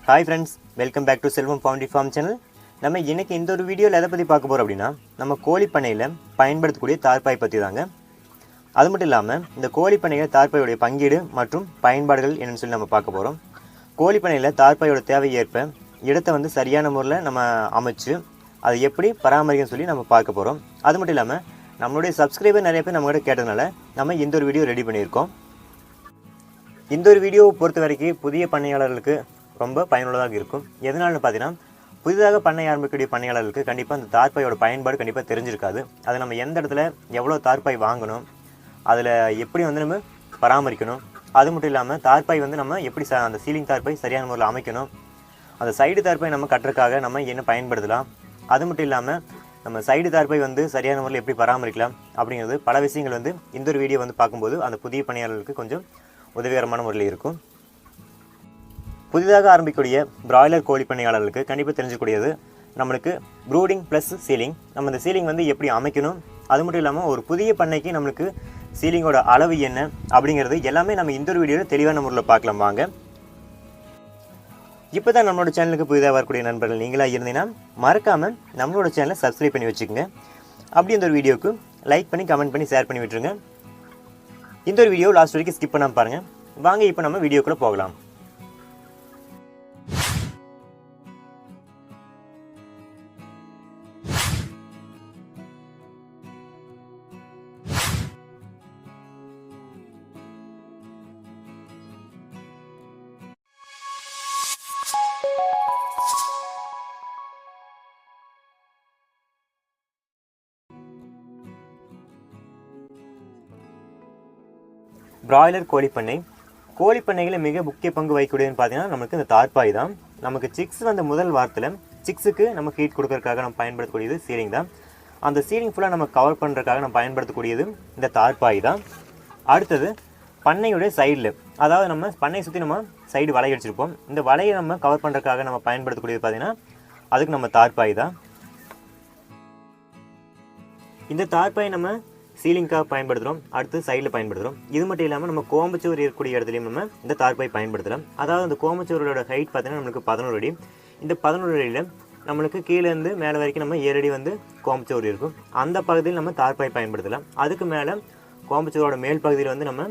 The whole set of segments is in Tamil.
Hi friends, welcome back to Selvam Poultry Farm channel. நம்ம இன்னைக்கு இந்த ஒரு வீடியோல எதை பத்தி பார்க்க போறோம் அப்படினா நம்ம கோழி பண்ணையில பயன்படுத்தக்கூடிய தார்பாய் பத்தி தாங்க. அது மட்டும் இல்லாம இந்த கோழி பண்ணையில தார்பாயோட பங்கீடு மற்றும் பயன்பாடுகள் என்னன்னு சொல்லி நம்ம பார்க்க போறோம். கோழி பண்ணையில தார்பாயோட தேவை ஏற்ப இடத்தை வந்து சரியான முறையில் நம்ம அமைச்சு அதை எப்படி பராமரிக்கணும்னு சொல்லி நம்ம பார்க்க போறோம். அது மட்டும் இல்லாம நம்மளுடைய சப்ஸ்கிரைபர் நிறைய பேர் நம்மகிட்ட கேட்டதனால நம்ம இந்த ஒரு வீடியோ ரெடி பண்ணியிருக்கோம். இந்த ஒரு வீடியோவை பொறுத்த வரைக்கும் புதிய பண்ணையாளர்களுக்கு ரொம்ப பயனுள்ளதாக இருக்கும். எதனால்னு பார்த்தீங்கன்னா புதிதாக பண்ணை ஆரம்பிக்கக்கூடிய பண்ணையாளர்களுக்கு கண்டிப்பாக அந்த தார்பாயோட பயன்பாடு கண்டிப்பாக தெரிஞ்சிருக்காது. அதை நம்ம எந்த இடத்துல எவ்வளோ தார்பாய் வாங்கணும், அதில் எப்படி வந்து நம்ம பராமரிக்கணும், அது மட்டும் இல்லாமல் தார்பாய் வந்து நம்ம எப்படி அந்த சீலிங் தார்பாய் சரியான முறையில் அமைக்கணும், அந்த சைடு தார்பாய் நம்ம கட்டுறதுக்காக நம்ம என்ன பயன்படுத்தலாம், அது மட்டும் இல்லாமல் நம்ம சைடு தார்பாய் வந்து சரியான முறையில் எப்படி பராமரிக்கலாம் அப்படிங்கிறது பல விஷயங்கள் வந்து இந்த ஒரு வீடியோ வந்து பார்க்கும்போது அந்த புதிய பணியாளர்களுக்கு கொஞ்சம் உதவிகரமான முறையில் இருக்கும். புதிதாக ஆரம்பிக்கக்கூடிய பிராய்லர் கோழி பண்ணையாளர்களுக்கு கண்டிப்பாக தெரிஞ்சக்கூடியது நம்மளுக்கு ப்ரூடிங் ப்ளஸ் சீலிங். நம்ம இந்த சீலிங் வந்து எப்படி அமைக்கணும், அது மட்டும் இல்லாமல் ஒரு புதிய பண்ணைக்கு நம்மளுக்கு சீலிங்கோட அளவு என்ன அப்படிங்கிறது எல்லாமே நம்ம இந்த ஒரு வீடியோவில் தெளிவான முறையில் பார்க்கலாம் வாங்க. இப்போ தான் நம்மளோட சேனலுக்கு புதிதாக வரக்கூடிய நண்பர்கள் நீங்களாக இருந்தீங்கன்னா மறக்காமல் நம்மளோட சேனலை சப்ஸ்கிரைப் பண்ணி வச்சுக்கோங்க. அப்படி இந்த ஒரு வீடியோவுக்கு லைக் பண்ணி கமெண்ட் பண்ணி ஷேர் பண்ணி விட்டுருங்க. இந்த ஒரு வீடியோ லாஸ்ட் வரைக்கும் ஸ்கிப் பண்ணாமல் பாருங்கள். வாங்க இப்போ நம்ம வீடியோக்குள்ளே போகலாம். பிராய்லர் கோழி பண்ணைகளில் மிக முக்கிய பங்கு வகிக்கூடியதுன்னு பார்த்தீங்கன்னா நமக்கு இந்த தார்பாய் தான். நமக்கு சிக்ஸ் வந்த முதல் வாரத்தில் சிக்ஸுக்கு நம்ம ஹீட் கொடுக்கறதுக்காக நம்ம பயன்படுத்தக்கூடியது சீலிங் தான். அந்த சீலிங் ஃபுல்லாக நம்ம கவர் பண்ணுறதுக்காக நம்ம பயன்படுத்தக்கூடியது இந்த தார்பாய் தான். அடுத்தது பண்ணையுடைய சைடில், அதாவது நம்ம பண்ணையை சுற்றி நம்ம சைடு வலை அடிச்சிருப்போம். இந்த வலையை நம்ம கவர் பண்ணுறதுக்காக நம்ம பயன்படுத்தக்கூடியது பார்த்தீங்கன்னா அதுக்கு நம்ம தார்பாய் தான். இந்த தார்பாய் நம்ம சீலிங்காக பயன்படுத்துகிறோம், அடுத்து சைடில் பயன்படுத்துகிறோம். இது மட்டும் இல்லாமல் நம்ம கோம்பச்சோறு இருக்கக்கூடிய இடத்துலையும் நம்ம இந்த தார்பாய் பயன்படுத்தலாம். அதாவது அந்த கோம்பச்சோரோட ஹைட் பார்த்தீங்கன்னா நம்மளுக்கு 11 அடி. இந்த 11 அடியில் நம்மளுக்கு கீழேருந்து மேலே வரைக்கும் நம்ம 7 அடி வந்து கோம்பச்சோறு இருக்கும். அந்த பகுதியில் நம்ம தார்பாய் பயன்படுத்தலாம். அதுக்கு மேலே கோம்பச்சோரோட மேல் பகுதியில் வந்து நம்ம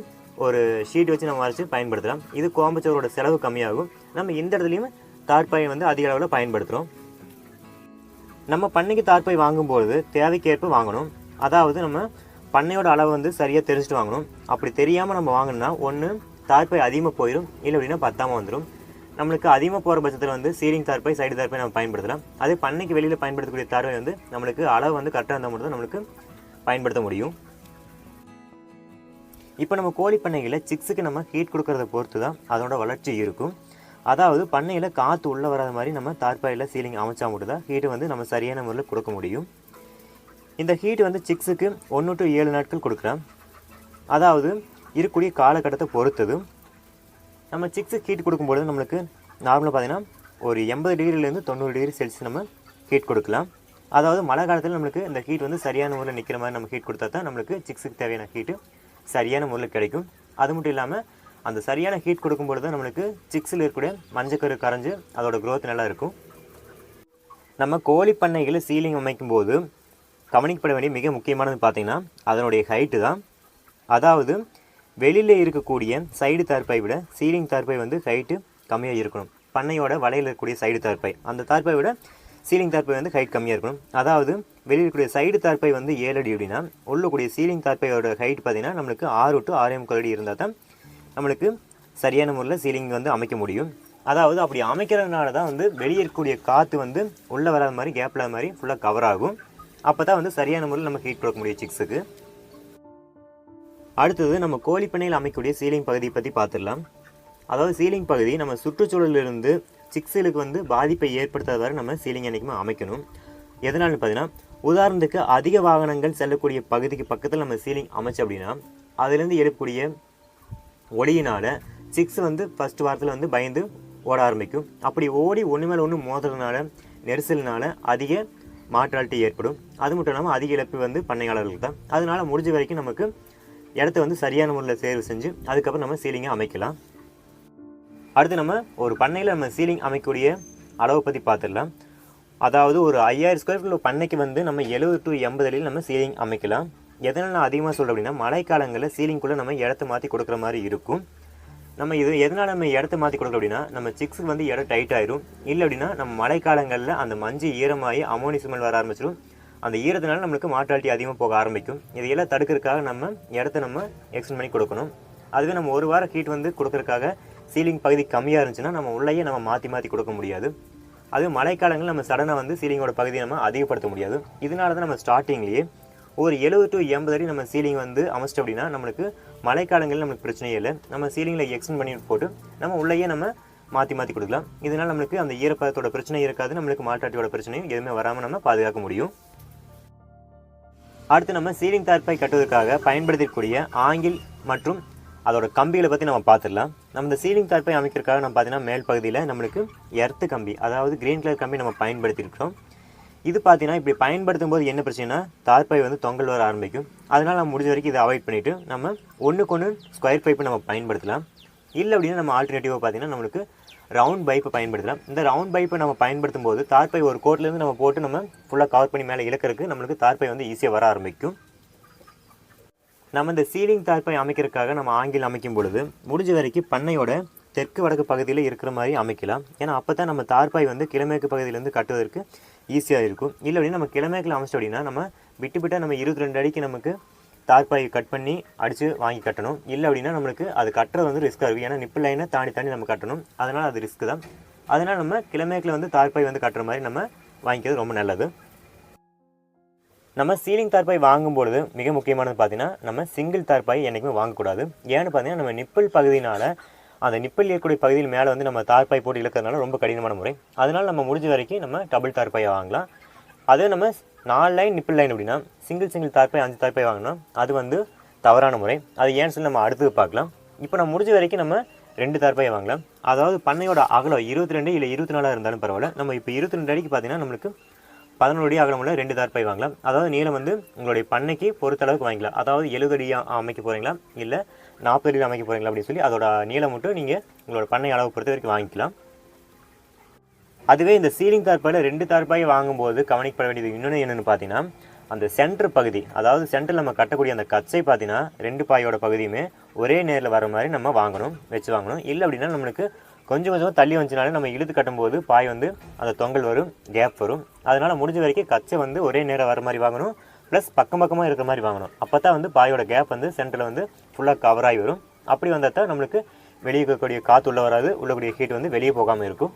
ஒரு ஷீட் வச்சு நம்ம வரைச்சி பயன்படுத்தலாம். இது கோம்பச்சோரோட செலவு கம்மியாகும். நம்ம இந்த இடத்துலையும் தார்பாயை வந்து அதிக அளவில் பயன்படுத்துகிறோம். நம்ம பண்ணைக்கு தார்பாய் வாங்கும்போது தேவைக்கேற்ப வாங்கணும். அதாவது நம்ம பண்ணையோட அளவு வந்து சரியாக தெரிஞ்சுட்டு வாங்கணும். அப்படி தெரியாமல் நம்ம வாங்கினா ஒன்று தார்பாய் அதிகமாக போயிடும், இல்லை அப்படின்னா பத்தாமல் வந்துடும். நம்மளுக்கு அதிகமாக போகிற பட்சத்தில் வந்து சீலிங் தார்பாய் சைடு தார்பாய் நம்ம பயன்படுத்தலாம். அதே பண்ணைக்கு வெளியில் பயன்படுத்தக்கூடிய தார்பாய் வந்து நம்மளுக்கு அளவு வந்து கரெக்டாக இருந்தால் மட்டும் தான் நம்மளுக்கு பயன்படுத்த முடியும். இப்போ நம்ம கோழி பண்ணைகளில் சிக்ஸுக்கு நம்ம ஹீட் கொடுக்கறத பொறுத்து தான் அதோட வளர்ச்சி இருக்கும். அதாவது பண்ணையில் காற்று உள்ளே வராத மாதிரி நம்ம தார்பாயில் சீலிங் அமைச்சா மட்டும் தான் ஹீட்டு வந்து நம்ம சரியான முறையில் கொடுக்க முடியும். இந்த ஹீட் வந்து சிக்ஸுக்கு 1 to 7 நாட்கள் கொடுக்குறோம். அதாவது இருக்கக்கூடிய காலகட்டத்தை பொறுத்தது. நம்ம சிக்ஸுக்கு ஹீட் கொடுக்கும்பொழுது நம்மளுக்கு நார்மலாக பார்த்தீங்கன்னா ஒரு 80 டிகிரிலேருந்து 90 டிகிரி செல்சியஸ் நம்ம ஹீட் கொடுக்கலாம். அதாவது மழை காலத்தில் நம்மளுக்கு இந்த ஹீட் வந்து சரியான முறையில் நிற்கிற மாதிரி நம்ம ஹீட் கொடுத்தா தான் நம்மளுக்கு சிக்ஸுக்கு தேவையான ஹீட்டு சரியான முறையில் கிடைக்கும். அது மட்டும் இல்லாமல் அந்த சரியான ஹீட் கொடுக்கும்பொழுது தான் நம்மளுக்கு சிக்ஸில் இருக்கக்கூடிய மஞ்சக்கரு கரைஞ்சு அதோட க்ரோத் நல்லா இருக்கும். நம்ம கோழி பண்ணைகளை சீலிங் அமைக்கும் போது கவனிக்கப்பட வேண்டிய மிக முக்கியமானது பார்த்திங்கன்னா அதனுடைய ஹைட்டு தான். அதாவது வெளியில் இருக்கக்கூடிய சைடு தார்பாய் விட சீலிங் தார்பாய் வந்து ஹைட்டு கம்மியாக இருக்கணும். பண்ணையோட வலையில் இருக்கக்கூடிய சைடு தார்பாய், அந்த தார்பாய் விட சீலிங் தார்பாய் வந்து ஹைட் கம்மியாக இருக்கணும். அதாவது வெளியில் இருக்கக்கூடிய சைடு தார்பாய் வந்து 7 அடி அப்படின்னா உள்ளக்கூடிய சீலிங் தார்பாயோட ஹைட் பார்த்திங்கன்னா நம்மளுக்கு 6 to 6.25 அடி இருந்தால் தான் நம்மளுக்கு சரியான முறையில் சீலிங் வந்து அமைக்க முடியும். அதாவது அப்படி அமைக்கிறதுனால தான் வந்து வெளியே இருக்கக்கூடிய காற்று வந்து உள்ளே வராத மாதிரி கேப் இல்லாத மாதிரி ஃபுல்லாக கவர் ஆகும். அப்போ தான் வந்து சரியான முறையில் நம்ம ஹீட் கொடுக்க முடியும் சிக்ஸுக்கு. அடுத்தது நம்ம கோழி பண்ணையில் அமைக்கக்கூடிய சீலிங் பகுதியை பற்றி பார்த்துடலாம். அதாவது சீலிங் பகுதி நம்ம சுற்றுச்சூழலிருந்து சிக்ஸுகளுக்கு வந்து பாதிப்பை ஏற்படுத்தாதவரை நம்ம சீலிங் என்றைக்குமே அமைக்கணும். எதனால்னு பார்த்தீங்கன்னா உதாரணத்துக்கு அதிக வாகனங்கள் செல்லக்கூடிய பகுதிக்கு பக்கத்தில் நம்ம சீலிங் அமைச்சு அப்படின்னா அதுலேருந்து எடுக்கக்கூடிய ஒளியினால் சிக்ஸ் வந்து ஃபஸ்ட் வாரத்தில் வந்து பயந்து ஓட ஆரம்பிக்கும். அப்படி ஓடி ஒன்று மேலே ஒன்று மோதுறதுனால நெரிசல்னால அதிக மாற்றாலிட்டி ஏற்படும். அது மட்டும் இல்லாமல் அதிக இழப்பு வந்து பண்ணையாளர்களுக்கு தான். அதனால் முடிஞ்ச வரைக்கும் நமக்கு இடத்த வந்து சரியான முறையில் தேர்வு செஞ்சு அதுக்கப்புறம் நம்ம சீலிங்கை அமைக்கலாம். அடுத்து நம்ம ஒரு பண்ணையில் நம்ம சீலிங் அமைக்கக்கூடிய அளவை பற்றி பார்த்துடலாம். அதாவது ஒரு 5000 ஸ்கொயர் ஃபீட் பண்ணைக்கு வந்து நம்ம 70 to 80 அடியில் நம்ம சீலிங் அமைக்கலாம். எதனால் நான் அதிகமாக சொல்கிறேன் அப்படின்னா, மழைக்காலங்களில் சீலிங்குள்ளே நம்ம இடத்த மாற்றி கொடுக்குற மாதிரி இருக்கும். நம்ம எதனால் நம்ம இடத்த மாற்றி கொடுக்குறோம் அப்படின்னா, நம்ம சிக்ஸுக்கு வந்து இடம் டைட் ஆயிரும். இல்லை அப்படின்னா நம்ம மழைக்காலங்களில் அந்த மஞ்சள் ஈரமாகி அமோனி ஸ்மெல் வர ஆரம்பிச்சிடும். அந்த ஈரத்தினால நம்மளுக்கு மார்டாலிட்டி அதிகமாக போக ஆரம்பிக்கும். இதையெல்லாம் தடுக்கிறதுக்காக நம்ம இடத்த நம்ம எக்ஸ்டெண்ட் பண்ணி கொடுக்கணும். அதுவே நம்ம ஒரு வாரம் ஹீட் வந்து கொடுக்கறதுக்காக சீலிங் பகுதி கம்மியாக இருந்துச்சுன்னா நம்ம உள்ளேயே நம்ம மாற்றி கொடுக்க முடியாது. அதுவும் மழைக்காலங்களில் நம்ம சடனாக வந்து சீலிங்கோட பகுதியை நம்ம அதிகப்படுத்த முடியாது. இதனால தான் நம்ம ஸ்டார்டிங்லேயே ஒரு 70 to 80 அடி நம்ம சீலிங் வந்து அமைச்சிட்டோம் அப்படின்னா நம்மளுக்கு மழைக்காலங்களில் நம்மளுக்கு பிரச்சனையே இல்லை. நம்ம சீலிங்கில் எக்ஸ்டெண்ட் பண்ணி போட்டு நம்ம உள்ளேயே நம்ம மாற்றி கொடுக்கலாம். இதனால் நம்மளுக்கு அந்த ஈரப்பதத்தோட பிரச்சனை இருக்காது. நம்மளுக்கு மாட்டாட்டியோட பிரச்சனையும் எதுவுமே வராமல் நம்ம பாதுகாக்க முடியும். அடுத்து நம்ம சீலிங் தார்பாய் கட்டுவதற்காக பயன்படுத்தக்கூடிய ஆங்கில் மற்றும் அதோட கம்பிகளை பற்றி நம்ம பார்த்துடலாம். நம்ம இந்த சீலிங் தார்பாய் அமைக்கிறதுக்காக நம்ம பார்த்தீங்கன்னா மேல் பகுதியில் நம்மளுக்கு எர்த்து கம்பி, அதாவது கிரீன் கலர் கம்பி நம்ம பயன்படுத்தியிருக்கிறோம். இது பார்த்தீங்கன்னா இப்படி பயன்படுத்தும் போது என்ன பிரச்சனைனா தார்பாய் வந்து தொங்கல் வர ஆரம்பிக்கும். அதனால் நம்ம முடிஞ்ச வரைக்கும் இதை அவாய்ட் பண்ணிவிட்டு நம்ம ஒன்றுக்கு ஸ்கொயர் பைப்பை நம்ம பயன்படுத்தலாம். இல்லை அப்படின்னா நம்ம ஆல்டர்னேட்டிவாக பார்த்தீங்கன்னா நம்மளுக்கு ரவுண்ட் பைப்பை பயன்படுத்தலாம். இந்த ரவுண்ட் பைப்பை நம்ம பயன்படுத்தும் போது தார்பாய் ஒரு கோட்லேருந்து நம்ம போட்டு நம்ம ஃபுல்லாக கவர் பண்ணி மேலே இழுக்கிறதுக்கு நம்மளுக்கு தார்பாய் வந்து ஈஸியாக வர ஆரம்பிக்கும். நம்ம இந்த சீலிங் தார்பாய் அமைக்கிறதுக்காக நம்ம ஆங்கில் அமைக்கும் பொழுது முடிஞ்ச வரைக்கும் பண்ணையோட தெற்கு வடக்கு பகுதியில் இருக்கிற மாதிரி அமைக்கலாம். ஏன்னா அப்போ தான் நம்ம தார்பாய் வந்து கிழமேற்கு பகுதியிலேருந்து கட்டுவதற்கு ஈஸியாக இருக்கும். இல்லை அப்படின்னா நம்ம கிழமேக்கில் அமைச்சிட்டோம் அப்படின்னா நம்ம விட்டு நம்ம 22 அடிக்கு நமக்கு தார்பாய் கட் பண்ணி அடித்து வாங்கி கட்டணும். இல்லை அப்படின்னா நம்மளுக்கு அது கட்டுறது வந்து ரிஸ்க்காக இருக்கும். ஏன்னா நிப்பிள் லைனை தாண்டி நம்ம கட்டணும். அதனால் அது ரிஸ்க்கு தான். அதனால் நம்ம கிழமேக்கில் வந்து தார்பாய் வந்து கட்டுற மாதிரி நம்ம வாங்கிக்கிறது ரொம்ப நல்லது. நம்ம சீலிங் தார்பாய் வாங்கும்பொழுது மிக முக்கியமானது பார்த்தீங்கன்னா நம்ம சிங்கிள் தார்பாய் என்றைக்குமே வாங்கக்கூடாது. ஏன்னு பார்த்தீங்கன்னா நம்ம நிப்பிள் பகுதியினால் அந்த நிப்பிள் இருக்கக்கூடிய பகுதியில் மேலே வந்து நம்ம தார்பாய் போட்டு இழுக்கிறதுனால ரொம்ப கடினமான முறை. அதனால் நம்ம முடிஞ்ச வரைக்கும் நம்ம டபுள் தார்பாயை வாங்கலாம். அதே நம்ம 4 லைன் நிப்பிள் லைன் அப்படின்னா சிங்கிள் தார்பாய் 5 தார்பாய் வாங்கினோம் அது வந்து தவறான முறை. அது ஏன்னு சொல்லி நம்ம அடுத்தது பார்க்கலாம். இப்போ நம்ம முடிஞ்ச வரைக்கும் நம்ம 2 தார்பாயை வாங்கலாம். அதாவது பண்ணையோட அகலம் 22 இல்லை 24 இருந்தாலும் பரவாயில்ல. நம்ம இப்போ 22 அடிக்கு பார்த்தீங்கன்னா நம்மளுக்கு 11 அடி அகலமுள்ள 2 தார்பாய் வாங்கலாம். அதாவது நீளம் வந்து உங்களுடைய பண்ணைக்கு பொறுத்தளவுக்கு வாங்கிக்கலாம். அதாவது 70 அடி அமைக்க போகிறீங்களா இல்லை 40 அடி அமைக்க போகிறீங்களா அப்படின்னு சொல்லி அதோட நீளம் மட்டும் நீங்கள் உங்களோட பண்ணை அளவு பொறுத்த வரைக்கும் வாங்கிக்கலாம். அதுவே இந்த சீலிங் தார்பாயில் 2 தார்பாய் வாங்கும்போது கவனிக்கப்பட வேண்டியது இன்னொன்று என்னென்னு பார்த்தீங்கன்னா அந்த சென்டர் பகுதி, அதாவது சென்டரில் நம்ம கட்டக்கூடிய அந்த கச்சை பார்த்தீங்கன்னா 2 பாயோட பகுதியுமே ஒரே நேரில் வர மாதிரி நம்ம வாங்கணும். இல்லை அப்படின்னா நம்மளுக்கு கொஞ்சம் தள்ளி வந்துச்சுனாலே நம்ம இழுத்து கட்டும்போது பாய் வந்து அந்த தொங்கல் வரும், கேப் வரும். அதனால் முடிஞ்ச வரைக்கும் கச்சை வந்து ஒரே நேரம் வர மாதிரி வாங்கணும். ப்ளஸ் பக்கமாக இருக்கிற மாதிரி வாங்கணும். அப்போ தான் வந்து பாயோட கேப் வந்து சென்டரில் வந்து ஃபுல்லாக கவர் ஆகி வரும். அப்படி வந்தால் தான் நம்மளுக்கு வெளியே இருக்கக்கூடிய காற்று உள்ளே வராது, உள்ளக்கூடிய ஹீட் வந்து வெளியே போகாமல் இருக்கும்.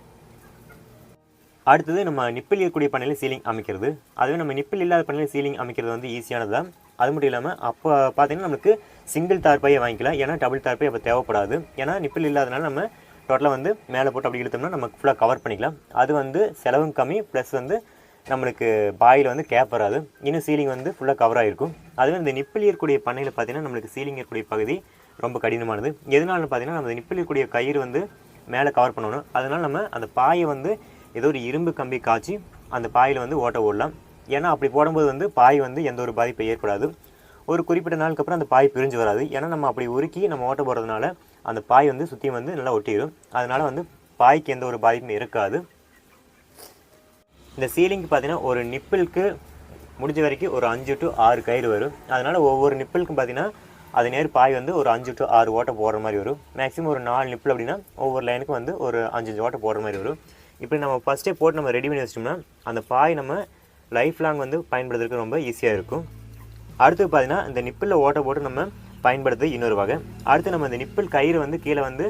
அடுத்தது நம்ம நிப்பிள் இருக்கக்கூடிய பண்ணையில் சீலிங் அமைக்கிறது. அதுவே நம்ம நிப்பிள் இல்லாத பண்ணையில் சீலிங் அமைக்கிறது வந்து ஈஸியானது தான். அது மட்டும் இல்லாமல் அப்போ பார்த்தீங்கன்னா நம்மளுக்கு சிங்கிள் தார்பாயை வாங்கிக்கலாம். ஏன்னா டபுள் தார்பாய் அப்போ தேவைப்படாது. ஏன்னா நிப்பிள் இல்லாதனால நம்ம டோட்டலாக வந்து மேலே போட்டு அப்படி இழுத்தோம்னா நமக்கு ஃபுல்லாக கவர் பண்ணிக்கலாம். அது வந்து செலவும் கம்மி, ப்ளஸ் வந்து நம்மளுக்கு பாயில் வந்து கேப் வராது. இன்னும் சீலிங் வந்து ஃபுல்லாக கவர் ஆகிருக்கும். அதுவே இந்த நிப்பிள் இருக்கக்கூடிய பண்ணையில் பார்த்தீங்கன்னா நம்மளுக்கு சீலிங் இருக்கக்கூடிய பகுதி ரொம்ப கடினமானது. எதனால பார்த்தீங்கன்னா நம்ம நிப்பிள் இருக்கக்கூடிய கயிறு வந்து மேலே கவர் பண்ணணும். அதனால் நம்ம அந்த பாயை வந்து ஏதோ ஒரு இரும்பு கம்பி காய்ச்சி அந்த பாயில் வந்து ஓட்ட ஓடலாம். ஏன்னா அப்படி போடும்போது வந்து பாய் வந்து எந்த ஒரு பாதிப்பை ஏற்படாது. ஒரு குறிப்பிட்ட நாளுக்கு அப்புறம் அந்த பாய் பிரிஞ்சு வராது. ஏன்னா நம்ம அப்படி உருக்கி நம்ம ஓட்ட போடுறதுனால அந்த பாய் வந்து சுற்றியும் வந்து நல்லா ஒட்டிடும். அதனால் வந்து பாய்க்கு எந்த ஒரு பாதிப்பும் இருக்காது. இந்த சீலிங்க்கு பார்த்தீங்கன்னா ஒரு நிப்பிளுக்கு முடிஞ்ச வரைக்கும் ஒரு 5 to 6 கயிறு வரும். அதனால் ஒவ்வொரு நிப்பிளுக்கும் பார்த்தீங்கன்னா அது நேர் பாய் வந்து ஒரு 5 to 6 ஓட்டை போடுற மாதிரி வரும். மேக்ஸிமம் ஒரு 4 நிப்பிள் அப்படின்னா ஒவ்வொரு லைனுக்கும் வந்து ஒரு 5 ஓட்டை போடுற மாதிரி வரும். இப்படி நம்ம ஃபஸ்ட்டே போட்டு நம்ம ரெடி பண்ணி வச்சிட்டோம்னா அந்த பாய் நம்ம லைஃப் லாங் வந்து பயன்படுத்துறதுக்கு ரொம்ப ஈஸியாக இருக்கும். அடுத்து பார்த்தீங்கன்னா இந்த நிப்பிளில் ஓட்டை போட்டு நம்ம பயன்படுத்துறது இன்னொரு வகை. அடுத்து நம்ம இந்த நிப்பிள் கயிறு வந்து கீழே வந்து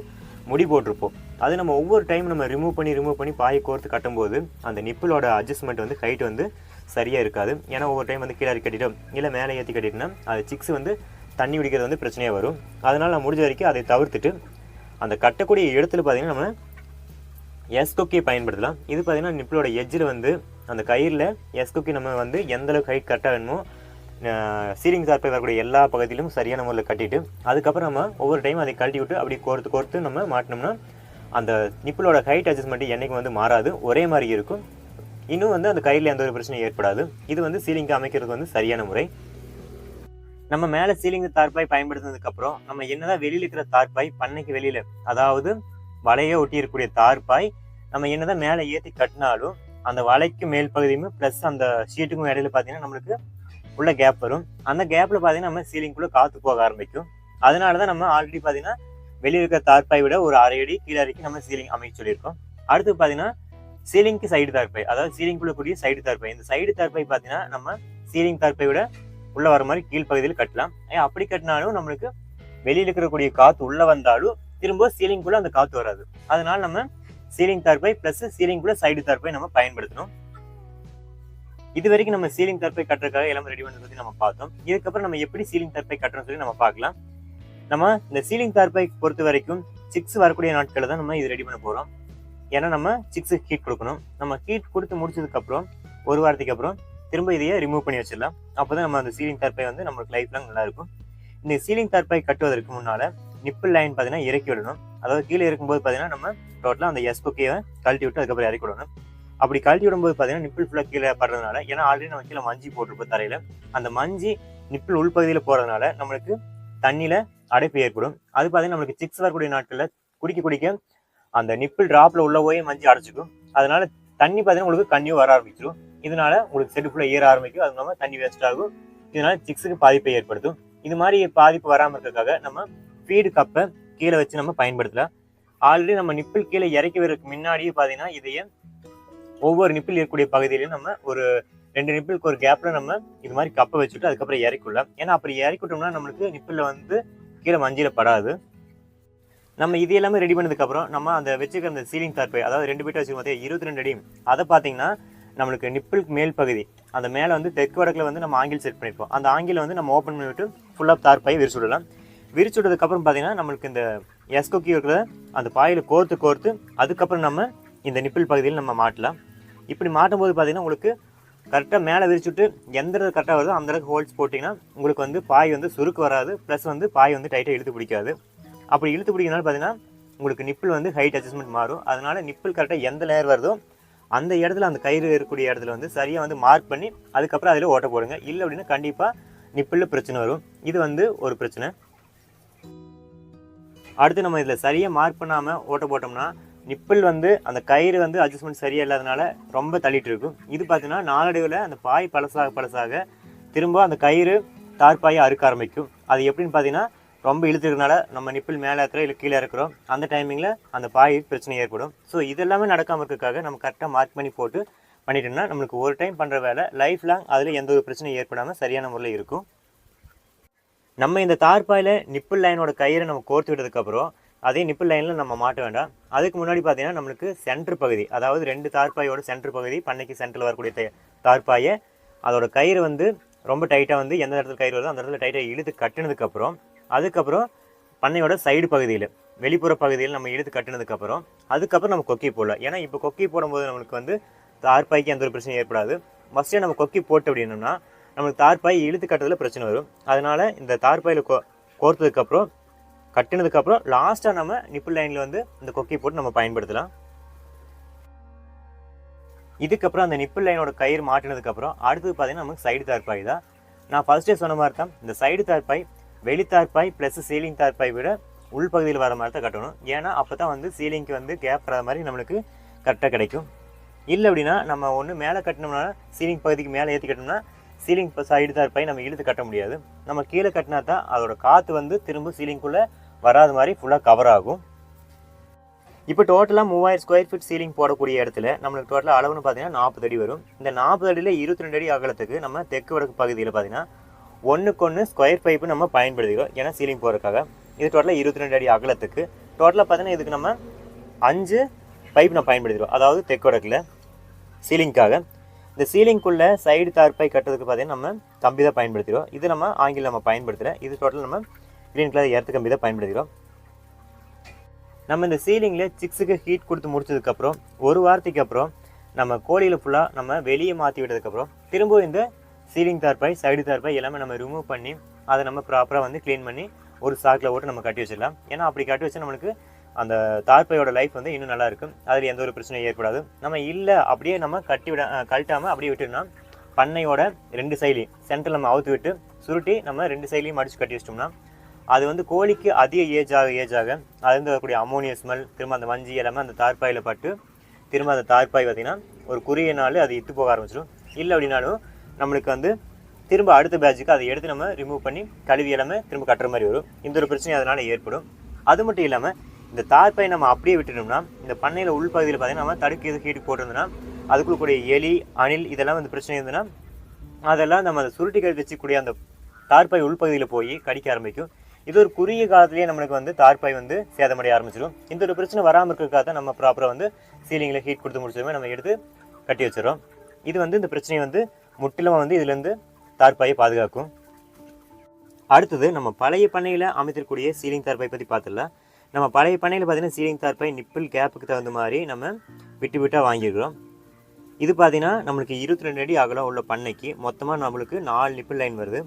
முடி போட்டிருப்போம். அது நம்ம ஒவ்வொரு டைம் நம்ம ரிமூவ் பண்ணி பாயை கோர்த்து கட்டும்போது அந்த நிப்பிளோட அட்ஜஸ்ட்மெண்ட் வந்து ஹைட் வந்து சரியாக இருக்காது. ஏன்னா ஒவ்வொரு டைம் வந்து கீழே கட்டிட்டோம் இல்லை மேலே ஏற்றி கட்டிட்டோம்னா அது சிக்ஸ் வந்து தண்ணி குடிக்கிறது வந்து பிரச்சனையாக வரும். அதனால் நான் முடிஞ்ச வரைக்கும் அதை தவிர்த்துட்டு அந்த கட்டக்கூடிய இடத்துல பார்த்தீங்கன்னா நம்ம எஸ்கொக்கியை பயன்படுத்தலாம். இது பார்த்தீங்கன்னா நிப்பிளோட எட்ஜில் வந்து அந்த கயிறில் எஸ்கொக்கி நம்ம வந்து எந்தளவுக்கு ஹைட் கரெக்டாக வேணுமோ சீலிங் தார்பாய் வரக்கூடிய எல்லா பகுதியிலும் சரியான முறையில் கட்டிட்டு அதுக்கப்புறம் நம்ம ஒவ்வொரு டைம் அதை கழட்டி விட்டு அப்படி கோர்த்து நம்ம மாட்டினோம்னா அந்த நிப்பிளோட ஹைட் அட்ஜஸ்ட்மெண்ட் என்றைக்கும் வந்து மாறாது, ஒரே மாதிரி இருக்கும். இன்னும் வந்து அந்த கயிறில் எந்த ஒரு பிரச்சனையும் ஏற்படாது. இது வந்து சீலிங்க்கு அமைக்கிறது வந்து சரியான முறை. நம்ம மேலே சீலிங் தார்பாய் பயன்படுத்தினதுக்கப்புறம் நம்ம என்னதான் வெளியில் இருக்கிற தார்பாய் பண்ணைக்கு வெளியில், அதாவது வலையை ஒட்டி இருக்கக்கூடிய தார்பாய் நம்ம என்னதான் மேலே ஏற்றி கட்டினாலும் அந்த வலைக்கு மேல் பகுதியுமே ப்ளஸ் அந்த ஷீட்டுக்கும் இடையில பார்த்தீங்கன்னா நம்மளுக்கு உள்ள கேப் வரும். அந்த கேப்பில் பார்த்தீங்கன்னா நம்ம சீலிங்குள்ளே காற்று போக ஆரம்பிக்கும். அதனால தான் நம்ம ஆல்ரெடி பார்த்தீங்கன்னா வெளியே இருக்கிற தார்பாய் விட ஒரு 1/2 அடி கீழே இறக்கி நம்ம சீலிங் அமைக்க சொல்லியிருக்கோம். அடுத்து பார்த்தீங்கன்னா சீலிங்க்கு சைடு தார்பாய், அதாவது சீலிங்குள்ள கூடிய சைடு தார்பாய். இந்த சைடு தார்பாய் பார்த்தீங்கன்னா நம்ம சீலிங் தார்பாய் விட உள்ள வர மாதிரி கீழ்ப்பகுதியில் கட்டலாம். அப்படி கட்டினாலும் நம்மளுக்கு வெளியில் இருக்கக்கூடிய காற்று உள்ள வந்தாலும் திரும்ப சீலிங்குள்ள அந்த காற்று வராது. அதனால நம்ம சீலிங் தார்பாய் பிளஸ் சீலிங்குள்ள சைடு தார்பாய் நம்ம பயன்படுத்தணும். இது வரைக்கும் நம்ம சீலிங் தார்பாய் கட்டுறதுக்காக எல்லாம் ரெடி பண்ணதை பற்றி நம்ம பார்த்தோம். இதுக்கப்புறம் நம்ம எப்படி சீலிங் தார்பாய் கட்டுறோம்னு சொல்லி நம்ம பார்க்கலாம். நம்ம இந்த சீலிங் தார்பாய் பொறுத்த வரைக்கும் சிக்ஸ் வரக்கூடிய நாட்களில் தான் நம்ம இது ரெடி பண்ண போகிறோம். ஏன்னா நம்ம சிக்ஸுக்கு ஹீட் கொடுக்கணும். நம்ம ஹீட் கொடுத்து முடிச்சதுக்கப்புறம் ஒரு வாரத்துக்கு அப்புறம் திரும்ப இதையே ரிமூவ் பண்ணி வச்சிடலாம். அப்போ தான் நம்ம அந்த சீலிங் தார்பாய் வந்து நம்மளுக்கு லைஃப் லாங் நல்லா இருக்கும். இந்த சீலிங் தார்பாய் கட்டுவதற்கு முன்னால் நிப்பிள் லைன் பார்த்தீங்கன்னா இறக்கி விடணும். அதாவது கீழே இருக்கும்போது பார்த்தீங்கன்னா நம்ம டோட்டலாக அந்த எஸ்கோக்கையை கழட்டி விட்டு அதுக்கப்புறம் இறக்கி விடணும். அப்படி கழட்டி விடும்போது பார்த்தீங்கன்னா நிப்பிள் ஃபுல்லாக கீழே படுறதுனால, ஏன்னா ஆல்ரெடி நம்ம கீழே மஞ்சி போட்டிருப்போம் தரையில், அந்த மஞ்சி நிப்பிள் உள்பகுதியில் போகிறதுனால நம்மளுக்கு தண்ணியில் அடைப்பு ஏற்படும். அது பார்த்தீங்கன்னா நம்மளுக்கு சிக்ஸ் வரக்கூடிய நாட்களில் குடிக்க அந்த நிப்பிள் டிராப்பில் உள்ள போய் மஞ்சி அடைச்சிக்கும். அதனால தண்ணி பார்த்தீங்கன்னா உங்களுக்கு கண்ணியும் வர ஆரம்பிச்சிடும். இதனால உங்களுக்கு செட்டு ஃபுல்லாக ஏற ஆரம்பிக்கும். அது இல்லாமல் தண்ணி வேஸ்ட் ஆகும். இதனால சிக்ஸுக்கு பாதிப்பை ஏற்படுத்தும். இது மாதிரி பாதிப்பு வராமல் இருக்கிறதுக்காக நம்ம ஃபீடு கப்பை கீழே வச்சு நம்ம பயன்படுத்தலாம். ஆல்ரெடி நம்ம நிப்பிள் கீழே இறக்கி வரதுக்கு முன்னாடியே பார்த்தீங்கன்னா இதையே ஒவ்வொரு நிப்பிள் இருக்கக்கூடிய பகுதியிலையும் நம்ம ஒரு 2 நிப்பிளுக்கு ஒரு கேப்பில் நம்ம இது மாதிரி கப்பை வச்சுட்டு அதுக்கப்புறம் இறக்கிவிடலாம். ஏன்னா அப்படி இறக்கிட்டோம்னா நம்மளுக்கு நிப்பிளில் வந்து கீழே மஞ்சியில் படாது. நம்ம இது எல்லாமே ரெடி பண்ணதுக்கப்புறம் நம்ம அந்த வச்சுக்கிற அந்த சீலிங் தார்பாய், அதாவது 2 பீட்டை வச்சுக்கும் போதே 22 அடி, அதை பார்த்தீங்கன்னா நம்மளுக்கு நிப்பிளுக்கு மேல் பகுதி அந்த மேலே வந்து தெற்கு வடக்கில் வந்து நம்ம ஆங்கில் செட் பண்ணியிருப்போம். அந்த ஆங்கில வந்து நம்ம ஓப்பன் பண்ணிவிட்டு ஃபுல்லாக தார்பாயை விரிச்சு விடலாம். விரிச்சு விட்டதுக்கப்புறம் பார்த்தீங்கன்னா நம்மளுக்கு இந்த எஸ்கோக்கி இருக்கிற அந்த பாயில் கோர்த்து அதுக்கப்புறம் நம்ம இந்த நிப்பிள் பகுதியில் நம்ம மாட்டலாம். இப்படி மாட்டும் போது பார்த்தீங்கன்னா உங்களுக்கு கரெக்டாக மேலே விரிச்சுட்டு எந்த இடத்துல கரெக்டாக வருதோ அந்த இடத்துக்கு ஹோல்ஸ் போட்டிங்கன்னா உங்களுக்கு வந்து பாய் வந்து சுருக்கு வராது. ப்ளஸ் வந்து பாய் வந்து டைட்டாக இழுத்து பிடிக்காது. அப்படி இழுத்து பிடிக்கிறனால பார்த்தீங்கன்னா உங்களுக்கு நிப்பிள் வந்து ஹைட் அட்ஜஸ்ட்மெண்ட் மாறும். அதனால நிப்பிள் கரெக்டாக எந்த லேயர் வருதோ அந்த இடத்துல அந்த கயிறு இருக்கக்கூடிய இடத்துல வந்து சரியாக வந்து மார்க் பண்ணி அதுக்கப்புறம் அதில் ஓட்ட போடுங்க. இல்லை அப்படின்னா கண்டிப்பாக நிப்பிளில் பிரச்சனை வரும். இது வந்து ஒரு பிரச்சனை. அடுத்து நம்ம இதில் சரியாக மார்க் பண்ணாமல் ஓட்ட போட்டோம்னா நிப்பிள் வந்து அந்த கயிறு வந்து அட்ஜஸ்ட்மெண்ட் சரியாக இல்லாதனால ரொம்ப தள்ளிட்டு இருக்கும். இது பார்த்தீங்கன்னா நாளடைவில் அந்த பாய் பழசாக திரும்ப அந்த கயிறு தார்பாயை அறுக்க ஆரம்பிக்கும். அது எப்படின்னு பார்த்தீங்கன்னா ரொம்ப இழுத்துக்கிறதுனால நம்ம நிப்பிள் மேலே இருக்கிறோம் இல்லை கீழே இருக்கிறோம், அந்த டைமிங்கில் அந்த பாய் பிரச்சனை ஏற்படும். ஸோ இதெல்லாமே நடக்காமல் இருக்கிறதுக்காக நம்ம கரெக்டாக மார்க் பண்ணி போட்டு பண்ணிட்டோம்னா நம்மளுக்கு ஒரு டைம் பண்ணுற வேலை லைஃப் லாங் அதில் எந்த ஒரு பிரச்சனையும் ஏற்படாமல் சரியான முறையில் இருக்கும். நம்ம இந்த தார்பாயில் நிப்பிள் லைனோட கயிறை நம்ம கோர்த்து விட்டதுக்கப்புறம் அதே நிப்பிள் லைனில் நம்ம மாட்ட வேண்டாம். அதுக்கு முன்னாடி பார்த்தீங்கன்னா நம்மளுக்கு சென்ட்ரு பகுதி, அதாவது 2 தார்பாயோட சென்ட்ரு பகுதி, பண்ணைக்கு சென்டரில் வரக்கூடிய தார்பாயை அதோட கயிறு வந்து ரொம்ப டைட்டாக வந்து எந்த இடத்துல கயிறு வருதோ அந்த இடத்துல டைட்டாக இழுத்து கட்டினதுக்கப்புறம் அதுக்கப்புறம் பண்ணையோட சைடு பகுதியில் வெளிப்புற பகுதியில் நம்ம இழுத்து கட்டினதுக்கப்புறம் அதுக்கப்புறம் நம்ம கொக்கி போடலாம். ஏன்னா இப்போ கொக்கி போடும்போது நம்மளுக்கு வந்து தார்பாய்க்கு எந்த ஒரு பிரச்சனையும் ஏற்படாது. ஃபஸ்ட்டே நம்ம கொக்கி போட்டு அப்படின்னோம்னா நம்மளுக்கு தார்பாய் இழுத்து கட்டுறதுல பிரச்சனை வரும். அதனால் இந்த தார்பாயில் கோர்த்ததுக்கப்புறம் கட்டினதுக்கப்புறம் லாஸ்ட்டாக நம்ம நிப்பிள் லைனில் வந்து இந்த கொக்கி போட்டு நம்ம பயன்படுத்தலாம். இதுக்கப்புறம் அந்த நிப்பிள் லைனோட கயிறு மாட்டினதுக்கப்புறம் அடுத்தது பார்த்தீங்கன்னா நமக்கு சைடு தார்பாய் தான். நான் ஃபர்ஸ்டே சொன்ன மாதிரி தான் இந்த சைடு தார்பாய் வெளி தார்பாய் ப்ளஸ் சீலிங் தார்பாய் விட உள்பகுதியில் வர மாதிரி தான் கட்டணும். ஏன்னா அப்போ தான் வந்து சீலிங்க்கு வந்து கேப் வராத மாதிரி நம்மளுக்கு கரெக்டாக கிடைக்கும். இல்லை அப்படின்னா நம்ம ஒன்று மேலே கட்டினோம்னா சீலிங் பகுதிக்கு மேலே ஏற்றி கட்டினோம்னா சீலிங் சைடு தார்பாய் நம்ம இழுத்து கட்ட முடியாது. நம்ம கீழே கட்டினா தான் அதோட காற்று வந்து திரும்ப சீலிங்குள்ளே வராத மாதிரி ஃபுல்லாக கவர் ஆகும். இப்போ டோட்டலாக 3000 ஸ்கொயர் ஃபீட் சீலிங் போடக்கூடிய இடத்துல நம்மளுக்கு டோட்டலாக அளவுன்னு பார்த்தீங்கன்னா 40 அடி வரும். இந்த 40 அடியில் 22 அடி அகலத்துக்கு நம்ம தெற்கு வடக்கு பகுதியில் பார்த்தீங்கன்னா 1:1 ஸ்கொயர் பைப்பு நம்ம பயன்படுத்திக்கிறோம். ஏன்னா சீலிங் போகிறதுக்காக இது டோட்டலாக 22 அடி அகலத்துக்கு டோட்டலாக பார்த்தீங்கன்னா இதுக்கு நம்ம 5 பைப் நம்ம பயன்படுத்திக்கிறோம். அதாவது தெற்கு வடக்கில் சீலிங்காக. இந்த சீலிங்குள்ளே சைடு தார்பாய் கட்டுறதுக்கு பார்த்தீங்கன்னா நம்ம கம்பி தான் பயன்படுத்திக்கிறோம். இது நம்ம ஆங்கில நம்ம பயன்படுத்தலை. இது டோட்டல் நம்ம க்ரீன் கலர் எர்த்து கம்பி தான் பயன்படுத்திக்கிறோம். நம்ம இந்த சீலிங்கில் சிக்ஸுக்கு ஹீட் கொடுத்து முடிச்சதுக்கப்புறம் ஒரு வாரத்துக்கு அப்புறம் நம்ம கோழியில் ஃபுல்லாக நம்ம வெளியே மாற்றி விட்டதுக்கப்புறம் திரும்பவும் இந்த சீலிங் தார்பாய் சைடு தார்பாய் எல்லாமே நம்ம ரிமூவ் பண்ணி அதை நம்ம ப்ராப்பராக வந்து க்ளீன் பண்ணி ஒரு சாக்கில் போட்டு நம்ம கட்டி வச்சிடலாம். ஏன்னா அப்படி கட்டி வச்சா நம்மளுக்கு அந்த தார்பாயோட லைஃப் வந்து இன்னும் நல்லா இருக்கும். அதில் எந்த ஒரு பிரச்சனையும் ஏற்படாது. நம்ம இல்லை அப்படியே நம்ம கழட்டாமல் அப்படியே விட்டுனா பண்ணையோட 2 சைட்லையும் சென்டரில் நம்ம அவுத்து விட்டு சுருட்டி நம்ம 2 சைட்லையும் மடித்து கட்டி வச்சிட்டோம்னா அது வந்து கோழிக்கு அதிக ஏஜ் ஆக அது வந்து வரக்கூடிய அமோனியா ஸ்மெல், திரும்ப அந்த மஞ்சி எல்லாமே அந்த தார்பாயில் பட்டு திரும்ப அந்த தார்பாய் பார்த்திங்கன்னா ஒரு குறுகிய நாள் அது இத்து போக ஆரம்பிச்சிடும். இல்லை அப்படின்னாலும் நம்மளுக்கு வந்து திரும்ப அடுத்த பேட்சுக்கு அதை எடுத்து நம்ம ரிமூவ் பண்ணி கழுவி எல்லாமே திரும்ப கட்டுற மாதிரி வரும். இந்த ஒரு பிரச்சனை அதனால் ஏற்படும். அது மட்டும் இல்லாமல் இந்த தார்பாய் நம்ம அப்படியே விட்டுட்டோம்னா இந்த பண்ணையில் உள்பகுதியில் பார்த்திங்கன்னா நம்ம தடுக்கு இது ஹீட்டு போட்டிருந்தோம்னா அதுக்குள்ள கூடிய எலி, அணில் இதெல்லாம் வந்து பிரச்சனை இருந்ததுன்னா அதெல்லாம் நம்ம அதை சுருட்டி கழித்து வச்சுக்கூடிய அந்த தார்பாய் உள்பகுதியில் போய் கடிக்க ஆரம்பிக்கும். இது ஒரு குறுகிய காலத்திலேயே நம்மளுக்கு வந்து தார்பாய் வந்து சேதமடைய ஆரம்பிச்சிடும். இந்த ஒரு பிரச்சனை வராமல் இருக்கிறதுக்காக நம்ம ப்ராப்பராக வந்து சீலிங்கில் ஹீட் கொடுத்து முடிச்சதுமே நம்ம எடுத்து கட்டி வச்சிடறோம். இது வந்து இந்த பிரச்சனையை வந்து முற்றிலும் வந்து இதுலேருந்து தார்பாயை பாதுகாக்கும். அடுத்தது நம்ம பழைய பண்ணையில் அமைத்திருக்கக்கூடிய சீலிங் தார்பாய் பற்றி பார்த்துடலாம். நம்ம பழைய பண்ணையில் பார்த்தீங்கன்னா சீலிங் தார்பாய் நிப்பிள் கேப்புக்கு தகுந்த மாதிரி நம்ம விட்டாக வாங்கியிருக்கிறோம். இது பார்த்தீங்கன்னா நம்மளுக்கு 22 அடி அகலம் உள்ள பண்ணைக்கு மொத்தமாக நம்மளுக்கு 4 நிப்பிள் லைன் வருது.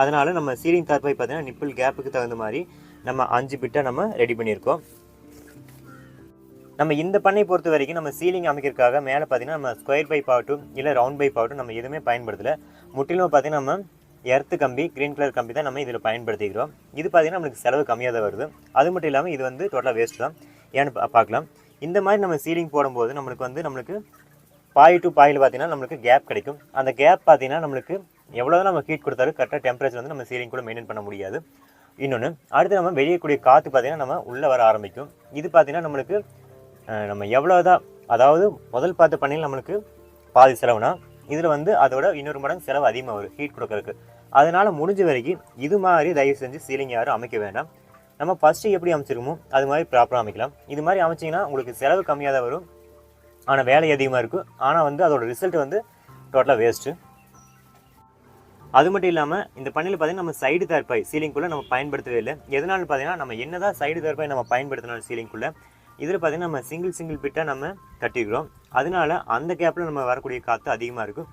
அதனால் நம்ம சீலிங் தார்பாய் பார்த்தீங்கன்னா நிப்பிள் கேப்புக்கு தகுந்த மாதிரி நம்ம 5 பிட்டாக நம்ம ரெடி பண்ணியிருக்கோம். நம்ம இந்த பண்ணை பொறுத்த வரைக்கும் நம்ம சீலிங் அமைக்கிறதுக்காக மேலே பார்த்தீங்கன்னா நம்ம ஸ்கொயர் பைப் ஆகட்டும் இல்லை ரவுண்ட் பைப் ஆகட்டும் நம்ம எதுவுமே பயன்படுத்தலை. முற்றிலும் பார்த்தீங்கன்னா நம்ம எர்த்து கம்பி, க்ரீன் கலர் கம்பி தான் நம்ம இதில் பயன்படுத்திக்கிறோம். இது பார்த்தீங்கன்னா நம்மளுக்கு செலவு கம்மியாக தான் வருது. அது மட்டும் இல்லாமல் இது வந்து டோட்டலாக வேஸ்ட் தான். ஏன்னு பார்க்கலாம். இந்த மாதிரி நம்ம சீலிங் போடும்போது நம்மளுக்கு பாய் டு பாயில் பார்த்தீங்கன்னா நம்மளுக்கு கேப் கிடைக்கும். அந்த கேப் பார்த்தீங்கன்னா நம்மளுக்கு எவ்வளோ தான் நம்ம ஹீட் கொடுத்தாலும் கரெக்டாக டெம்பரேச்சர் வந்து நம்ம சீலிங் கூட மெயின்டைன் பண்ண முடியாது. இன்னொன்று அடுத்து நம்ம வெளியே கூடிய காற்று பார்த்தீங்கன்னா நம்ம உள்ளே வர ஆரம்பிக்கும். இது பார்த்தீங்கன்னா நம்மளுக்கு நம்ம எவ்வளோதான், அதாவது முதல் பார்த்த பண்ணையில் நம்மளுக்கு பாதி செலவுனா இதில் வந்து அதோட இன்னொரு மடங்கு செலவு அதிகமாக வரும் ஹீட் கொடுக்கறதுக்கு. அதனால் முடிஞ்ச வரைக்கும் இது மாதிரி தயவு செஞ்சு சீலிங் யாரும் அமைக்க வேண்டாம். நம்ம ஃபஸ்ட்டு எப்படி அமைச்சிருக்கோமோ அது மாதிரி ப்ராப்பராக அமைக்கலாம். இது மாதிரி அமைச்சிங்கன்னா உங்களுக்கு செலவு கம்மியாக தான் வரும், ஆனால் வேலை அதிகமாக இருக்கும். ஆனால் வந்து அதோட ரிசல்ட் வந்து டோட்டலாக வேஸ்ட்டு. அது மட்டும் இல்லாமல் இந்த பண்ணையில் பார்த்தீங்கன்னா நம்ம சைடு தார்பாய் சீலிங்குள்ளே நம்ம பயன்படுத்தவே இல்லை. எதனாலும் பார்த்தீங்கன்னா நம்ம என்ன தான் சைடு தார்பாய் நம்ம பயன்படுத்தினாலும் சீலிங்குள்ளே இதில் பார்த்தீங்கன்னா நம்ம சிங்கிள் பிட்டாக நம்ம கட்டிக்கிறோம். அதனால அந்த கேப்பில் நம்ம வரக்கூடிய காற்று அதிகமாக இருக்கும்.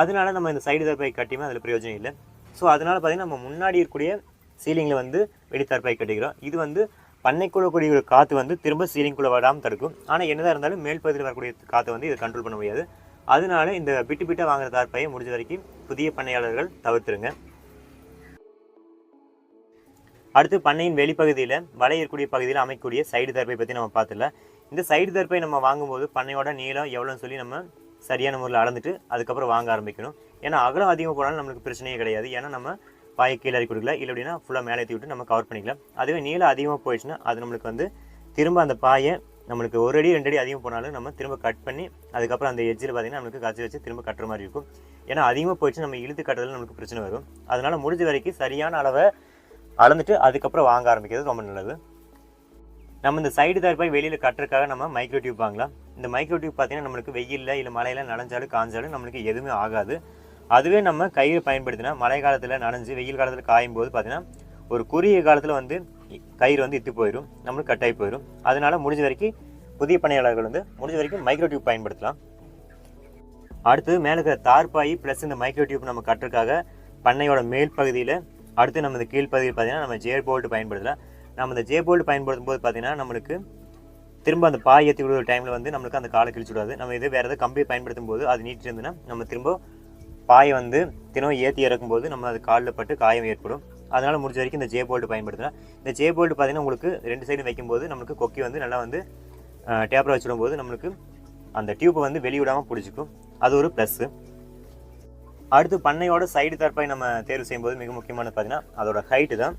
அதனால நம்ம இந்த சைடு தார்பாய் கட்டியுமே அதில் பிரயோஜனம் இல்லை. ஸோ அதனால் பார்த்தீங்கன்னா நம்ம முன்னாடி இருக்கக்கூடிய சீலிங்கில் வந்து வெளி தார்பாய் கட்டிக்கிறோம். இது வந்து பண்ணைக்குள்ள கூடிய ஒரு காற்று வந்து திரும்ப சீலிங்குள்ளே வராமல் தடுக்கும். ஆனால் என்னதான் இருந்தாலும் மேல் பகுதியில் வரக்கூடிய காற்றை வந்து இதை கண்ட்ரோல் பண்ண முடியாது. அதனால இந்த பிட்டாக வாங்குற தார்பாயை முடிஞ்ச வரைக்கும் புதிய பண்ணையாளர்கள் தவிர்த்துருங்க. அடுத்து பண்ணையின் வெளிப்பகுதியில் வலை இருக்கக்கூடிய பகுதியில் அமைக்கக்கூடிய சைடு தார்பாய் பற்றி நம்ம பார்த்துடலாம். இந்த சைடு தார்பாய் நம்ம வாங்கும்போது பண்ணையோட நீளம் எவ்வளோன்னு சொல்லி நம்ம சரியான முறையில் அளந்துட்டு அதுக்கப்புறம் வாங்க ஆரம்பிக்கணும். ஏன்னா அகலம் அதிகமாக போனாலும் நம்மளுக்கு பிரச்சனையே கிடையாது. ஏன்னா நம்ம பாயை கீழே இறக்கி கொடுக்கல, இல்லை அப்படின்னா ஃபுல்லாக மேலே ஏற்றி விட்டு நம்ம கவர் பண்ணிக்கலாம். அதுவே நீளம் அதிகமாக போயிடுச்சுன்னா அது நம்மளுக்கு வந்து திரும்ப அந்த பாயை நம்மளுக்கு 1 அடி 2 அடி அதிகம் போனாலும் நம்ம திரும்ப கட் பண்ணி அதுக்கப்புறம் அந்த எட்ஜில் பார்த்தீங்கன்னா நம்மளுக்கு கச்சி வச்சு திரும்ப கட்டுற மாதிரி இருக்கும். ஏன்னா அதிகமாக போயிடுச்சு நம்ம இழுத்து கட்டுறதுல நம்மளுக்கு பிரச்சனை வரும். அதனால் முடிஞ்ச வரைக்கும் சரியான அளவை அளந்துட்டு அதுக்கப்புறம் வாங்க ஆரம்பிக்கிறது ரொம்ப நல்லது. நம்ம இந்த சைடு தார்பாய் வெளியில் கட்டுறதுக்காக நம்ம மைக்ரோ டியூப் வாங்கலாம். இந்த மைக்ரோ டியூப் பார்த்தீங்கன்னா நம்மளுக்கு வெயிலில் இல்லை மழையில் நனைஞ்சாலும் காஞ்சாலும் நம்மளுக்கு எதுவுமே ஆகாது. அதுவே நம்ம கையில் பயன்படுத்தினா மழை காலத்தில் நனைஞ்சு வெயில் காலத்தில் காயும் போது பார்த்தீங்கன்னா ஒரு குறுகிய காலத்தில் வந்து கயிறு வந்து இத்து போயிடும், நம்மளுக்கு கட்டாகி போயிடும். அதனால் முடிஞ்ச வரைக்கும் புதிய பண்ணையாளர்கள் வந்து முடிஞ்ச வரைக்கும் மைக்ரோ டியூப் பயன்படுத்தலாம். அடுத்து மேலே இருக்கிற தார்பாய் ப்ளஸ் இந்த மைக்ரோ டியூப் நம்ம கட்டுறதுக்காக பண்ணையோட மேல் பகுதியில் அடுத்து நம்ம இந்த கீழ்ப்பகுதியில் பார்த்தீங்கன்னா நம்ம ஜே போல்ட் பயன்படுத்தலாம். நம்ம இந்த ஜே போல்ட் பயன்படுத்தும் போது பார்த்தீங்கன்னா நம்மளுக்கு திரும்ப அந்த பாய் ஏற்றி விடுற டைமில் வந்து நம்மளுக்கு அந்த காலை கிழிச்சு விடாது. நம்ம இது வேறு ஏதாவது கம்பியை பயன்படுத்தும் போது அது நீட்டு இருந்ததுன்னா நம்ம திரும்ப பாயை வந்து தினம் ஏற்றி இறக்கும்போது நம்ம அது காலில் பட்டு காயம் ஏற்படும். அதனால் முடிஞ்ச வரைக்கும் இந்த ஜே போல்ட் பயன்படுத்தலாம். இந்த ஜே போல்ட் பார்த்தீங்கன்னா உங்களுக்கு 2 சைடு வைக்கும்போது நம்மளுக்கு கொக்கி வந்து நல்லா வந்து டேப்பரை வச்சுடும்போது நம்மளுக்கு அந்த டியூப்பை வந்து வெளிவிடாமல் பிடிச்சிக்கும். அது ஒரு ப்ளஸ்ஸு. அடுத்து பண்ணையோட சைடு தார்பாய் நம்ம தேர்வு செய்யும்போது மிக முக்கியமானது பார்த்தீங்கன்னா அதோட ஹைட்டு தான்.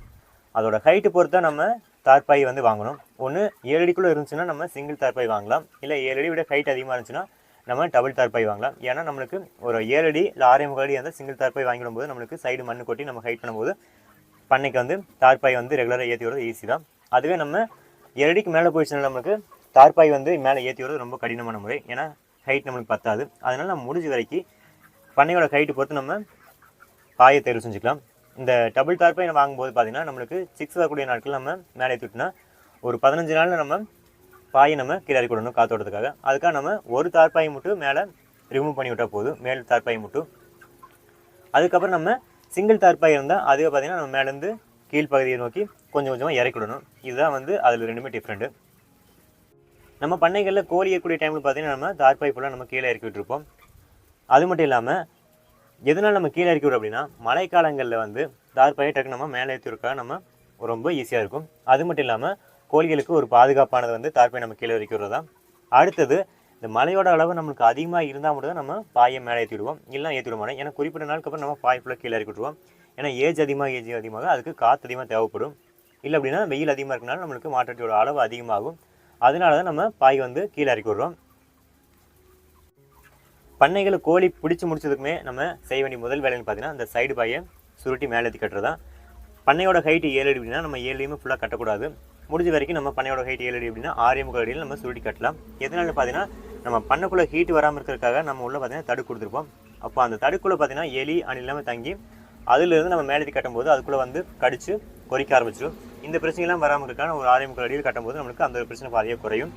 அதோட ஹைட்டு பொறுத்தா நம்ம தார்பாய் வந்து வாங்கணும். ஒன்று 7 அடிக்குள்ளே இருந்துச்சுன்னா நம்ம சிங்கிள் தார்பாய் வாங்கலாம், இல்லை 7 அடி விட ஹைட் அதிகமாக இருந்துச்சுன்னா நம்ம டபுள் தார்பாய் வாங்கலாம். ஏன்னா நம்மளுக்கு ஒரு 7 அடி இல்லை 6.25 அடி அந்த சிங்கிள் தார்பாய் வாங்கிடும்போது நம்மளுக்கு சைடு மண்ணு கொட்டி நம்ம ஹைட் பண்ணும்போது பண்ணைக்கு வந்து தார்பாய் வந்து ரெகுலராக ஏற்றி விடுறது ஈஸி தான். அதுவே நம்ம 7 அடிக்கு மேலே போயிடுச்சுன்னா நம்மளுக்கு தார்பாய் வந்து மேலே ஏற்றி விடுறது ரொம்ப கடினமான முறை. ஏன்னா ஹைட் நம்மளுக்கு பத்தாது. அதனால் நம்ம முடிஞ்ச வரைக்கும் பண்ணையோட ஹைட்டு பொறுத்து நம்ம பாயை தேர்வு செஞ்சுக்கலாம். இந்த டபுள் தார்பாய் வாங்கும்போது பார்த்தீங்கன்னா நம்மளுக்கு 6 வரக்கூடிய நாட்கள் நம்ம மேலே ஏற்றிவிட்டோம்னா ஒரு 15 நாளில் நம்ம பாயை நம்ம கீழே இறக்கி விடணும் காத்தோட்டத்துக்காக. அதுக்காக நம்ம ஒரு தார்பாயை மட்டும் மேலே ரிமூவ் பண்ணி விட்டால் போதும், மேல் தார்பாயை மட்டும். அதுக்கப்புறம் நம்ம சிங்கிள் தார்பாய் இருந்தால் அதுவே பார்த்தீங்கன்னா நம்ம மேலேருந்து கீழ்ப்பகுதியை நோக்கி கொஞ்சம் கொஞ்சமாக இறக்கி விடணும். இதுதான் வந்து அதில் ரெண்டுமே டிஃப்ரெண்ட்டு. நம்ம பண்ணைகளில் கோழி ஏற்கக்கூடிய டைமில் பார்த்தீங்கன்னா நம்ம தார்பாய் ஃபுல்லாக நம்ம கீழே இறக்கி விட்டுருப்போம். அது மட்டும் இல்லாமல் எதனால் நம்ம கீழே இறக்கி விடும் அப்படின்னா மழைக்காலங்களில் வந்து தார்பாயை டக்கு நம்ம மேலே ஏற்றிருக்காக நம்ம ரொம்ப ஈஸியாக இருக்கும். அது மட்டும் இல்லாமல் கோழிகளுக்கு ஒரு பாதுகாப்பானது வந்து தார்பாய் நம்ம கீழே வரைக்கும் தான். அடுத்தது இந்த மழையோட அளவு நம்மளுக்கு அதிகமாக இருந்தால் மட்டும் தான் நம்ம பாயை மேலே ஏற்றி விடுவோம், இல்லைனா ஏற்றி விட மாட்டோம். ஏன்னா குறிப்பிட்ட நாளுக்கு அப்புறம் நம்ம பாய் ஃபுல்லாக கீழே இறக்கி விட்டுருவோம். ஏன்னா ஏஜ் அதிகமாக அதுக்கு காற்று அதிகமாக தேவைப்படும். இல்லை அப்படின்னா வெயில் அதிகமாக இருக்கனால நம்மளுக்கு மாற்றட்டியோட அளவு அதிகமாகும். அதனால தான் நம்ம பாய் வந்து கீழே இறக்கி விடுறோம். பண்ணைகளை கோழி பிடிச்சி முடிச்சதுக்குமே நம்ம செய்ய வேண்டிய முதல் வேலைன்னு பார்த்தீங்கன்னா அந்த சைடு பாயை சுருட்டி மேலே ஏற்றி கட்டுறது தான். பண்ணையோட ஹைட்டு 7 அடி அப்படின்னா நம்ம 7 அடியுமே ஃபுல்லாக கட்டக்கூடாது. முடிஞ்ச வரைக்கும் நம்ம பண்ணையோட ஹைட் 7 அடி அப்படின்னா 6.25 அடியில் நம்ம சுருட்டி கட்டலாம். எதனால பார்த்தீங்கன்னா நம்ம பண்ணைக்குள்ளே ஹீட் வராமல் இருக்கிறதுக்காக நம்ம உள்ள பார்த்தீங்கன்னா தடுப்பு கொடுத்துருப்போம். அப்போ அந்த தடுக்குள்ளே பார்த்தீங்கன்னா எலி அணில் எல்லாமே தங்கி அதிலிருந்து நம்ம மேலே கட்டும்போது அதுக்குள்ளே வந்து கடிச்சு கொறிக்க ஆரம்பிச்சிடும். இந்த பிரச்சனைலாம் வராமல் இருக்கான ஒரு 6.25 அடியில் கட்டும்போது நம்மளுக்கு அந்த பிரச்சனை பாதியாக குறையும்.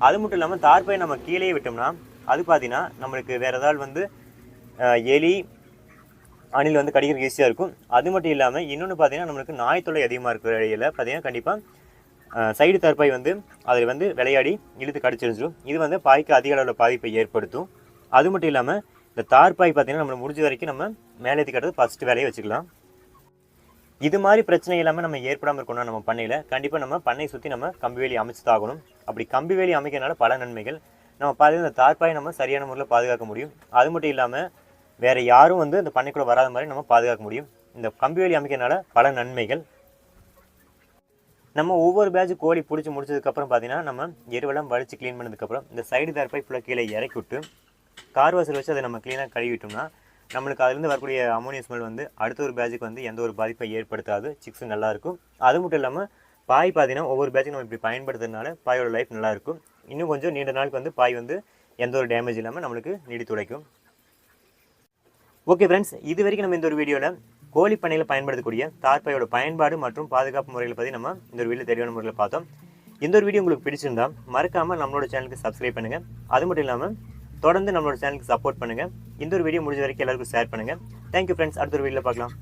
அது மட்டும் இல்லாமல் தார்பாயை நம்ம கீழே விட்டோம்னா அது பார்த்தீங்கன்னா நம்மளுக்கு வேறு ஏதாவது வந்து எலி அணில் வந்து கடிக்கிறதுக்கு ஈஸியாக இருக்கும். அது மட்டும் இல்லாமல் இன்னொன்று பார்த்தீங்கன்னா நம்மளுக்கு நாய் தொல்லை அதிகமாக இருக்கிற இடையில பார்த்தீங்கன்னா கண்டிப்பாக சைடு தார்பாய் வந்து அதில் வந்து விளையாடி இழுத்து கடிச்சிருந்துடும். இது வந்து பாய்க்கு அதிக அளவில் பாதிப்பை ஏற்படுத்தும். அது மட்டும் இல்லாமல் இந்த தார்பாய் பார்த்தீங்கன்னா நம்ம முடிஞ்ச வரைக்கும் நம்ம மேலே ஏற்றி கட்டுறது ஃபஸ்ட்டு வேலையை வச்சுக்கலாம். இது மாதிரி பிரச்சனை இல்லாமல் நம்ம ஏற்படாமல் இருக்கணும். நம்ம பண்ணையில் கண்டிப்பாக நம்ம பண்ணை சுற்றி நம்ம கம்பி வேலி அமைச்சு தாகணும். அப்படி கம்பி வேலி அமைக்கிறதுனால பல நன்மைகள். நம்ம பார்த்தீங்கன்னா இந்த தார்பாயை நம்ம சரியான முறையில் பாதுகாக்க முடியும். அது மட்டும் இல்லாமல் வேறு யாரும் வந்து இந்த பண்ணைக்குள்ளே வராத மாதிரி நம்ம பாதுகாக்க முடியும். இந்த கம்பி வேலி அமைக்கிறதுனால பல நன்மைகள். நம்ம ஒவ்வொரு பேட்ச் கோழி பிடிச்சி முடிச்சதுக்கப்புறம் பார்த்தீங்கன்னா நம்ம எருவெல்லாம் வலிச்சு க்ளீன் பண்ணதுக்கப்புறம் இந்த சைடு தார்பாய் ஃபுல்லாக கீழே இறக்கி விட்டு கார்வாசல் வச்சு அதை நம்ம க்ளீனாக கழுவிட்டோம்னா நம்மளுக்கு அதுலேருந்து வரக்கூடிய அமோனியா ஸ்மெல் வந்து அடுத்த ஒரு பேட்சுக்கு வந்து எந்த ஒரு பாதிப்பை ஏற்படுத்தாது. சிக்ஸ் நல்லாயிருக்கும். அது மட்டும் இல்லாமல் பாய் பார்த்தீங்கன்னா ஒவ்வொரு பேட்சும் நம்ம இப்படி பயன்படுத்துறதுனால பாயோட லைஃப் நல்லாயிருக்கும். இன்னும் கொஞ்சம் நீண்ட நாளுக்கு வந்து பாய் வந்து எந்த ஒரு டேமேஜ் இல்லாமல் நம்மளுக்கு நீடித்து உழைக்கும். ஓகே ஃப்ரெண்ட்ஸ், இது வரைக்கும் நம்ம இந்த ஒரு வீடியோவில் கோழி பண்ணையில் பயன்படுத்தக்கூடிய தார்பாயோட பயன்பாடு மற்றும் பாதுகாப்பு முறைகளை பற்றி நம்ம இந்த ஒரு வீடியோ தெளிவான முறையில் பார்த்தோம். இந்த ஒரு வீடியோ உங்களுக்கு பிடிச்சிருந்தா மறக்காமல் நம்மளோட சேனலுக்கு சப்ஸ்கிரைப் பண்ணுங்கள். அது மட்டும் இல்லாமல் தொடர்ந்து நம்மளோட சேனலுக்கு சப்போர்ட் பண்ணுங்கள். இந்த ஒரு வீடியோ முடிஞ்ச வரைக்கும் எல்லாருக்கும் ஷேர் பண்ணுங்கள். தேங்க்யூ ஃப்ரெண்ட்ஸ், அடுத்த ஒரு வீடியோவில் பார்க்கலாம்.